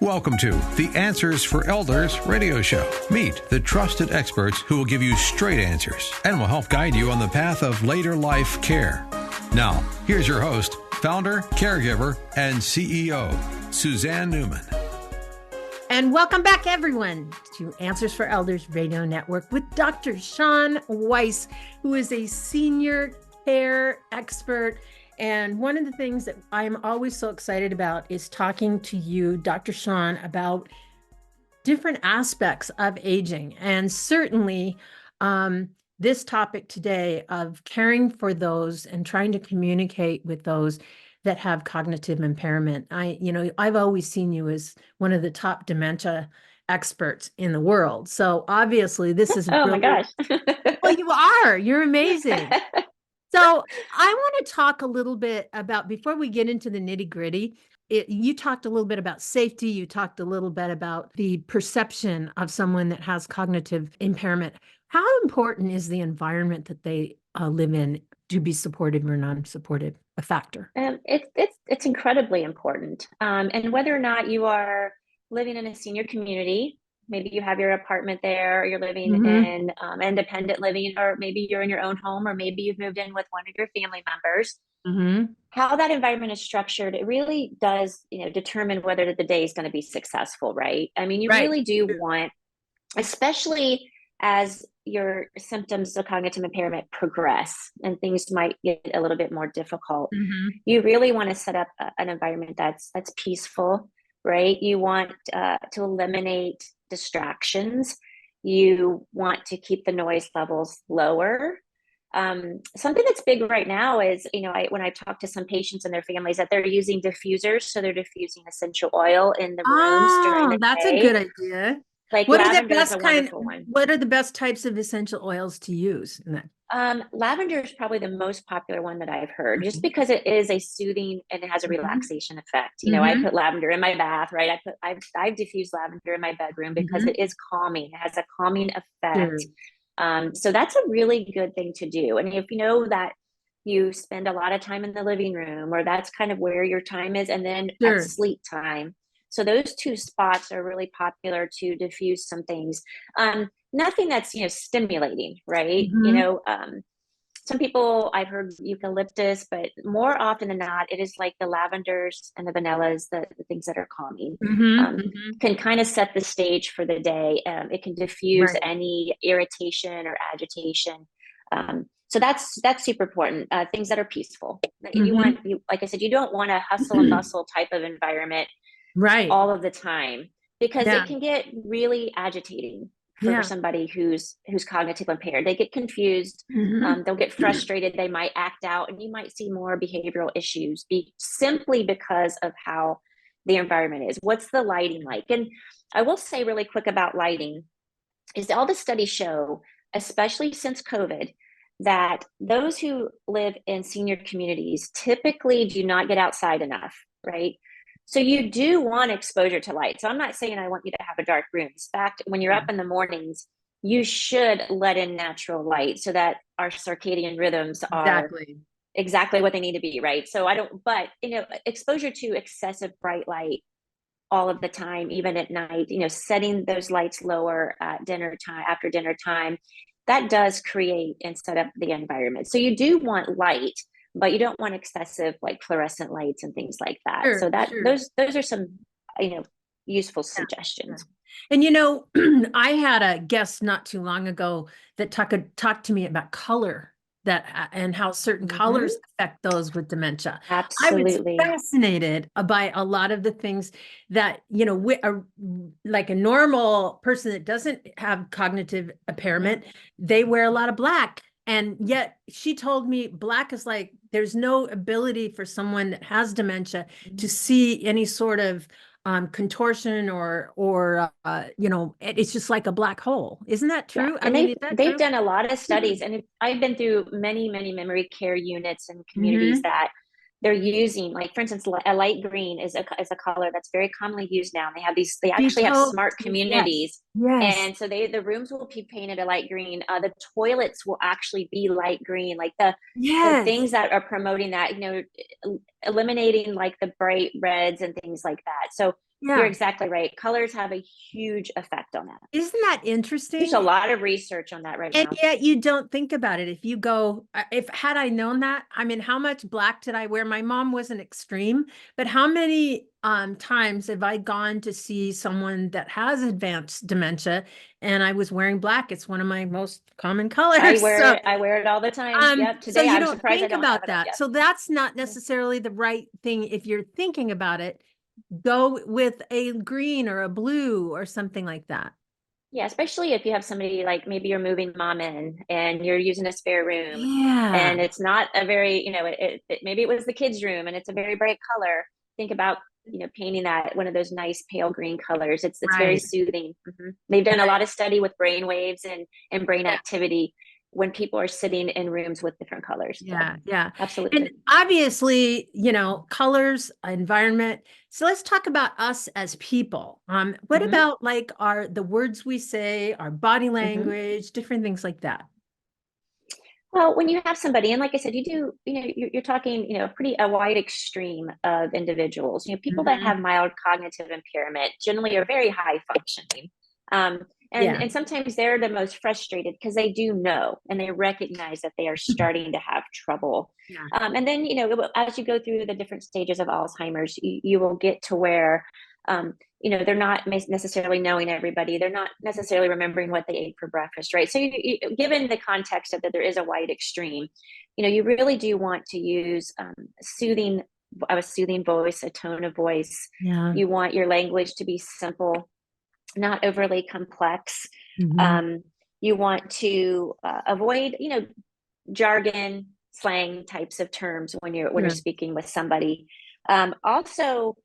Welcome to the Answers for Elders radio show. Meet the trusted experts who will give you straight answers and will help guide you on the path of later life care. Now, here's your host, founder, caregiver, and CEO, Suzanne Newman. And welcome back, everyone, to Answers for Elders Radio Network with Dr. Shawn Weiss, who is a senior care expert. And one of the things that I'm always so excited about is talking to you, Dr. Shawn, about different aspects of aging. And certainly this topic today of caring for those and trying to communicate with those that have cognitive impairment. I've always seen you as one of the top dementia experts in the world. So obviously this is my gosh. Well, you're amazing. So I want to talk a little bit about, before we get into the nitty gritty, you talked a little bit about safety. You talked a little bit about the perception of someone that has cognitive impairment. How important is the environment that they live in to be supportive or non-supportive a factor? It's incredibly important. And whether or not you are living in a senior community, maybe you have your apartment there, or you're living in independent living, or maybe you're in your own home, or maybe you've moved in with one of your family members. How that environment is structured, it really does, determine whether the day is going to be successful, right? I mean, you really do want, especially as your symptoms of cognitive impairment progress and things might get a little bit more difficult, you really want to set up an environment that's peaceful, right? You want to eliminate distractions. You want to keep the noise levels lower. Something that's big right now is, when I talk to some patients and their families, that they're using diffusers. So they're diffusing essential oil in the rooms during the day. That's a good idea. Like what lavender are the is a wonderful one. What are the best types of essential oils to use in that? Lavender is probably the most popular one that I've heard, just because it is a soothing and it has a relaxation effect. I put lavender in my bath, right? I've diffused lavender in my bedroom because it is calming. It has a calming effect. So that's a really good thing to do. And if you know that you spend a lot of time in the living room, or that's kind of where your time is, and then at sleep time. So those two spots are really popular to diffuse some things. Nothing that's, stimulating, right? Some people, I've heard eucalyptus, but more often than not, it is like the lavenders and the vanillas, the things that are calming, can kind of set the stage for the day. It can diffuse any irritation or agitation. So that's super important. Things that are peaceful. You want, like I said, you don't want a hustle and bustle type of environment all of the time, because it can get really agitating for somebody who's cognitively impaired. They get confused, they'll get frustrated, they might act out, and you might see more behavioral issues simply because of how the environment is. What's the lighting like? And I will say really quick about lighting is all the studies show, especially since COVID, that those who live in senior communities typically do not get outside enough, right? So you do want exposure to light. So I'm not saying I want you to have a dark room. In fact, when you're up in the mornings, you should let in natural light so that our circadian rhythms are exactly what they need to be, right? So exposure to excessive bright light all of the time, even at night, setting those lights lower at dinner time, after dinner time, that does create and set up the environment. So you do want light, but you don't want excessive like fluorescent lights and things like that. Those are some, useful suggestions. And, I had a guest not too long ago that talked to me about color and how certain colors affect those with dementia. Absolutely. I was fascinated by a lot of the things that, like a normal person that doesn't have cognitive impairment, they wear a lot of black. And yet she told me black is like, there's no ability for someone that has dementia to see any sort of contortion or it's just like a black hole. Isn't that true? Yeah. And they've done a lot of studies, and I've been through many, many memory care units and communities that they're using, like, for instance, a light green is a color that's very commonly used now. And they actually have smart communities. Yes. And so the rooms will be painted a light green. The toilets will actually be light green, like the things that are promoting that, eliminating like the bright reds and things like that. So you're exactly right. Colors have a huge effect on that. Isn't that interesting? There's a lot of research on that right now. And yet you don't think about it. If you go, if had I known that, I mean, how much black did I wear? My mom wasn't extreme, but how many times have I gone to see someone that has advanced dementia and I was wearing black? It's one of my most common colors. I wear it all the time. Yep. Today so you I'm don't surprised think I don't about have that. Yet. So that's not necessarily the right thing. If you're thinking about it, go with a green or a blue or something like that. Yeah, especially if you have somebody like maybe you're moving mom in and you're using a spare room, and it's not a very, maybe it was the kids' room and it's a very bright color. Think about, painting that one of those nice pale green colors. It's very soothing. They've done a lot of study with brain waves and brain activity when people are sitting in rooms with different colors. Yeah, absolutely. And obviously, colors, environment. So let's talk about us as people. What about like the words we say, our body language, different things like that? Well, when you have somebody, and like I said, you're talking, a wide extreme of individuals. People that have mild cognitive impairment generally are very high functioning. And sometimes they're the most frustrated because they do know and they recognize that they are starting to have trouble. And then, as you go through the different stages of Alzheimer's, you will get to where, they're not necessarily knowing everybody. They're not necessarily remembering what they ate for breakfast, right? So given the context of that there is a wide extreme, you really do want to use a soothing voice, a tone of voice. You want your language to be simple, not overly complex. You want to avoid, jargon, slang types of terms when you're speaking with somebody. Also,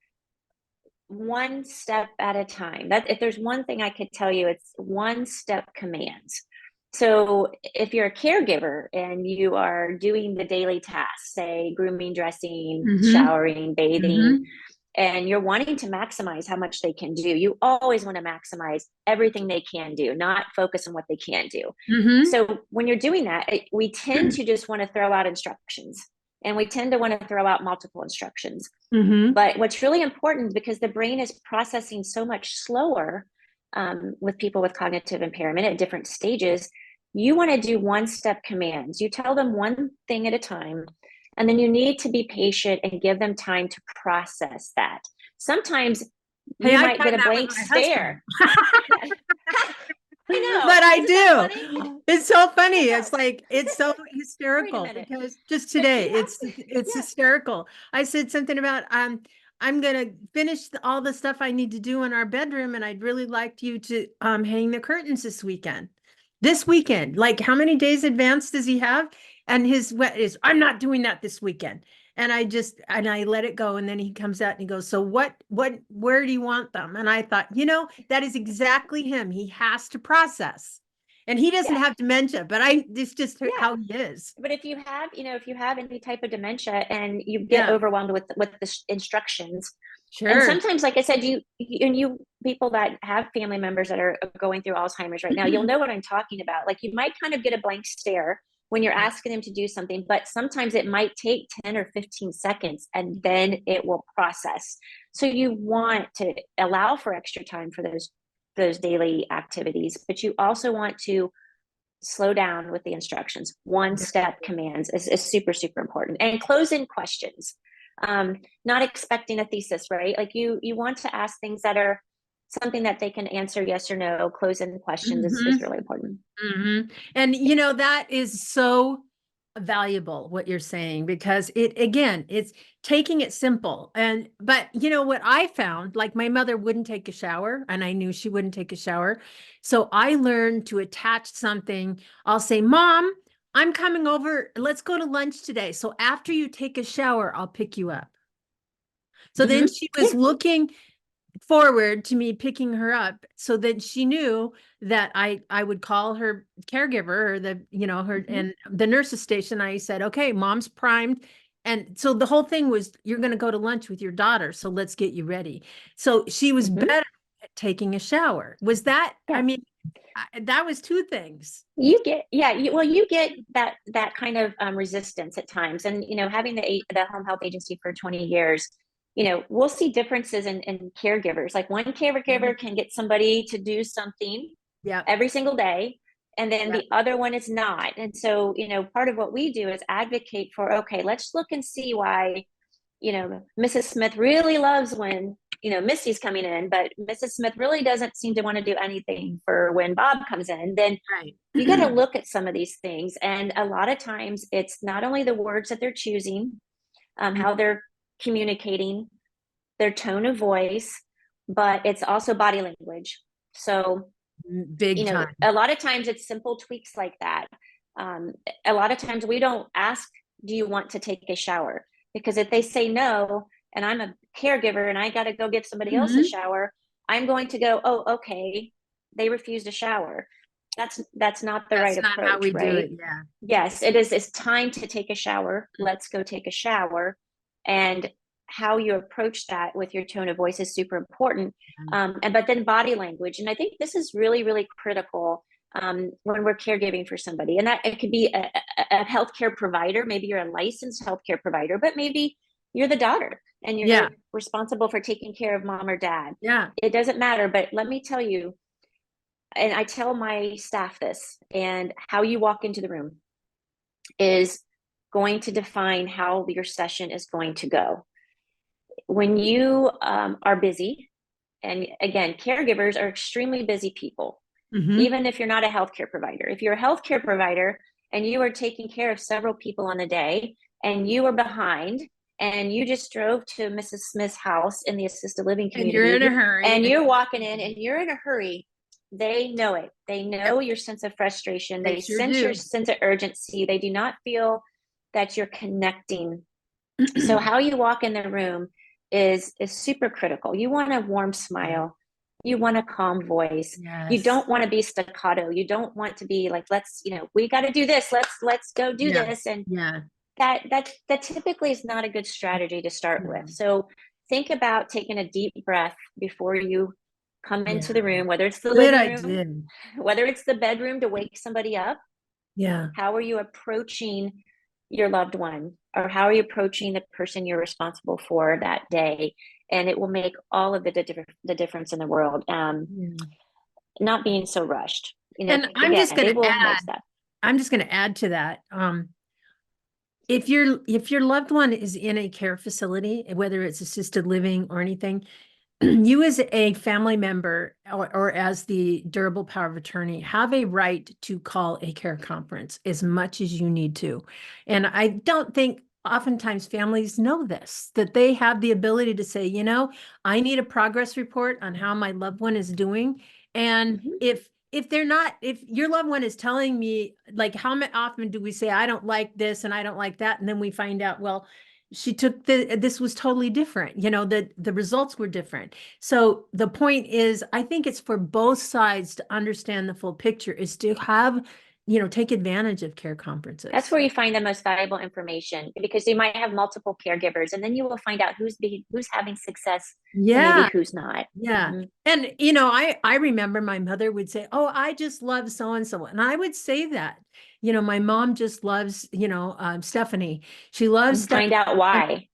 one step at a time. That if there's one thing I could tell you, it's one step commands. So if you're a caregiver and you are doing the daily tasks, say grooming, dressing, showering, bathing, and you're wanting to maximize how much they can do, you always want to maximize everything they can do, not focus on what they can't do. So when you're doing that, we tend to just want to throw out instructions. And we tend to want to throw out multiple instructions. But what's really important, because the brain is processing so much slower with people with cognitive impairment at different stages, you want to do one-step commands. You tell them one thing at a time, and then you need to be patient and give them time to process that. Sometimes you might get a blank stare. I know. But I do. It's so funny. It's like, it's so hysterical because just today it's hysterical. I said something about, I'm going to finish all the stuff I need to do in our bedroom. And I'd really like you to hang the curtains this weekend. Like how many days advance does he have? And his is, I'm not doing that this weekend. And I let it go. And then he comes out and he goes, so where do you want them? And I thought, that is exactly him. He has to process, and he doesn't have dementia, but it's just how he is. But if you have any type of dementia and you get overwhelmed with the instructions, and sometimes, like I said, you people that have family members that are going through Alzheimer's right now, you'll know what I'm talking about. Like you might kind of get a blank stare when you're asking them to do something, but sometimes it might take 10 or 15 seconds and then it will process. So you want to allow for extra time for those daily activities, but you also want to slow down with the instructions. One step commands is super, super important. And close-in questions, not expecting a thesis, right? Like you want to ask things that are something that they can answer yes or no. Close-in questions is really important. And that is so valuable what you're saying, because it's taking it simple. But what I found, like my mother wouldn't take a shower and I knew she wouldn't take a shower. So I learned to attach something. I'll say, Mom, I'm coming over. Let's go to lunch today. So after you take a shower, I'll pick you up. So then she was looking forward to me picking her up, so that she knew that I would call her caregiver or her and the nurse's station. I said, okay, Mom's primed. And so the whole thing was, you're going to go to lunch with your daughter. So let's get you ready. So she was better at taking a shower. Was that, that was two things. You get, you get that kind of resistance at times. And, having the home health agency for 20 years, we'll see differences in caregivers. Like one caregiver can get somebody to do something every single day, and then the other one is not. And so, part of what we do is advocate for, okay, let's look and see why, Mrs. Smith really loves when, Misty's coming in, but Mrs. Smith really doesn't seem to want to do anything for when Bob comes in. Then you got to look at some of these things. And a lot of times it's not only the words that they're choosing, how they're communicating, their tone of voice, but it's also body language. So big time. A lot of times it's simple tweaks like that. A lot of times we don't ask, do you want to take a shower? Because if they say no, and I'm a caregiver and I got to go get somebody else a shower, I'm going to go, oh, okay, they refused a shower. That's not the right approach. That's not how we do it. Yeah. Yes, it is. It's time to take a shower. Let's go take a shower. And how you approach that with your tone of voice is super important. But then body language. And I think this is really, really critical when we're caregiving for somebody. And that it could be a healthcare provider. Maybe you're a licensed healthcare provider, but maybe you're the daughter and you're responsible for taking care of mom or dad. Yeah. It doesn't matter. But let me tell you, and I tell my staff this, and how you walk into the room is going to define how your session is going to go. When you are busy, and again, caregivers are extremely busy people, even if you're not a healthcare provider. If you're a healthcare provider and you are taking care of several people on a day and you are behind and you just drove to Mrs. Smith's house in the assisted living community, and you're in a hurry, and you're walking in and you're in a hurry, they know it. They know your sense of frustration. They sense your sense of urgency. They do not feel that you're connecting. So how you walk in the room is super critical. You want a warm smile. You want a calm voice. Yes. You don't want to be staccato. You don't want to be like, let's, we got to do this. Let's go do this. And that typically is not a good strategy to start with. So think about taking a deep breath before you come into the room, whether it's the living room, whether it's the bedroom to wake somebody up. Yeah. How are you approaching your loved one, or how are you approaching the person you're responsible for that day? And it will make all of the difference in the world. Not being so rushed. And I'm just going to add to that. If your loved one is in a care facility, whether it's assisted living or anything, you as a family member or as the durable power of attorney have a right to call a care conference as much as you need to. And I don't think oftentimes families know this, that they have the ability to say, I need a progress report on how my loved one is doing. And if your loved one is telling me, like, how often do we say, I don't like this and I don't like that? And then we find out, well, she took this was totally different. The results were different. So the point is, I think it's for both sides to understand the full picture, is to have, take advantage of care conferences. That's where you find the most valuable information, because you might have multiple caregivers, and then you will find out who's having success, and maybe who's not. Yeah. And, I remember my mother would say, oh, I just love so-and-so. And I would say that, my mom just loves, Stephanie. She loves Find out why.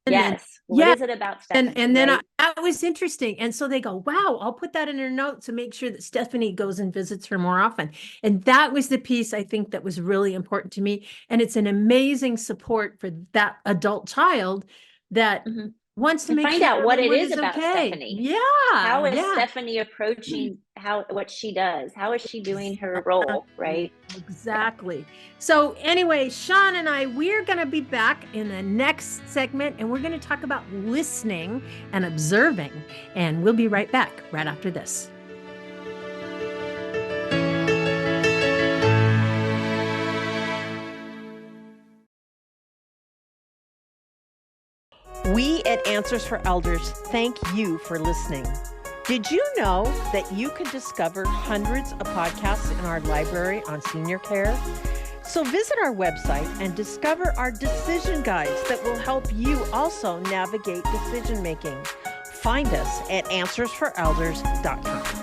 What is it about Stephanie? And then that was interesting. And so they go, wow, I'll put that in her notes to make sure that Stephanie goes and visits her more often. And that was the piece I think that was really important to me. And it's an amazing support for that adult child that wants to find out what it is about Stephanie. Yeah. How is Stephanie approaching what she does? How is she doing her role, right? Exactly. So anyway, Shawn and I, we're going to be back in the next segment, and we're going to talk about listening and observing. And we'll be right back right after this. We at Answers for Elders thank you for listening. Did you know that you can discover hundreds of podcasts in our library on senior care? So visit our website and discover our decision guides that will help you also navigate decision making. Find us at answersforelders.com.